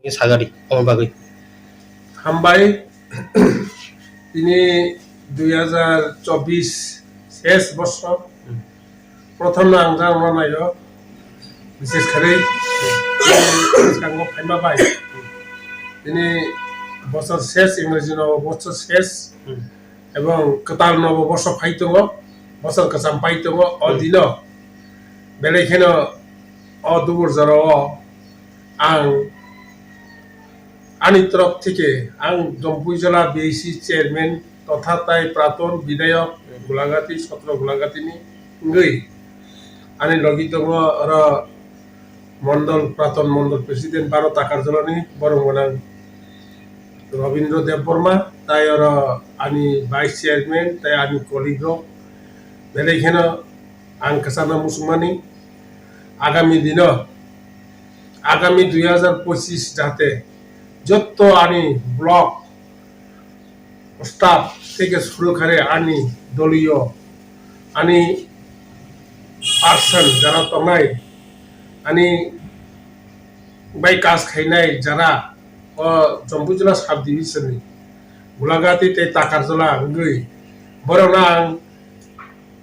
সাগারি আমার বাগৈ হামবাই তিনি 2024 শেষ বছর প্রথম আংজাং মানায় বিশেষ করে কাঙ্গ ফাইমা বাই তিনি বছর শেষ ইংরেজি নববর্ষ শেষ এবং কতাল নববর্ষ ফাইতঙ্গ বছর কাসাম ফাইতঙ্গ অদিন বেলেখানে অদুবর জর আং আনি তরফ থেকে আং জম্পুই জেলা বিএসি চেয়ারম্যান তথা তাই প্রাক্তন বিধায়ক গোলাঘাটি সত্র গোলাঘাটিনি গই আনি লগি দङ र মন্ডল প্রাক্তন মন্ডল প্রেসিডেন্ট ভারত আকার জলনি বরমগনাং রবীন্দ্র দেববর্মা তাই আর আনি ভাইস চেয়ারম্যান তাই আনি কলিগ বেলেখানে আং কাসানা মুসুমানি আগামী দিন আগামী 2025 যাতে যত আনি ব্লক স্টাফ থেকে শুরু করে আনি দলীয় আনি পার্সন যারা তমাই আনি বাই কাজ খাইনাই যারা জম্পু জেলা সাব ডিভিশননি গোলাঘাটি তে তাকার জেলা গই বরনা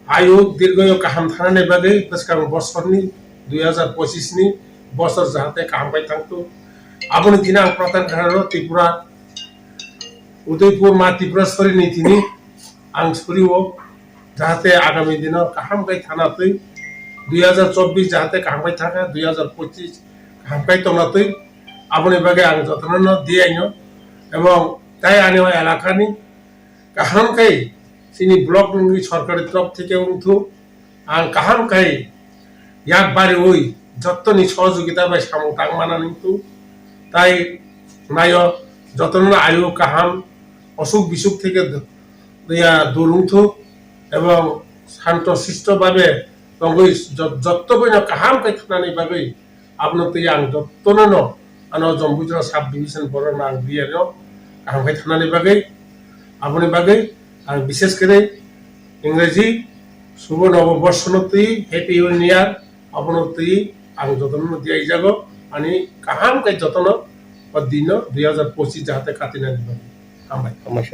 आयु दीर्घ गाहाम थानानै बागै गोसोखां बसरनि 2025 नि बसर जाहाथे गाहामबाय थांथो आबोनि दिना आं प्रधान खानारो त्रिपुरा उदयपुर मा त्रिपुराश्वरी नीतिनि आं सुरियो जाहाथे आगामी दिनाव गाहामबाय थानातै 2024 जाहाथे गाहामबाय थाखा 2025 गाहामबाय तंनातै आबोनि बागै आं जतन दियाइनो एवं ताई आने एलाकानि गाहामकै सिनी ब्लक नंगी सरकारी तरफ থেকে উঠো আর কাহাম কাই ইয়াক বারে ওই যতনি সহযোগিতা বাই সামু টাং মানা নিতু তাই নায় যতন আয়ু কাহাম অসুখ বিসুখ থেকে ইয়া দূরুথু এবং শান্ত শিষ্টভাবে তঙ্গই যতবই না কাহাম কাই থানানি বাগৈ আপনতে আং যতন ন আন জম্বুজরা সাব ডিভিশন বড় না বিয়ানো কাহাম কাই থানানি বাগৈ আপনি বাগৈ আর বিশেষ করে ইংরেজি শুভ নববর্ষনতি হ্যাপি নিউ ইয়ার অবনতি আং যতন দিয়াই যাব আনি কাহাম কাই যতন দিন 2025 যাতে কাটিনা দিব আমবাই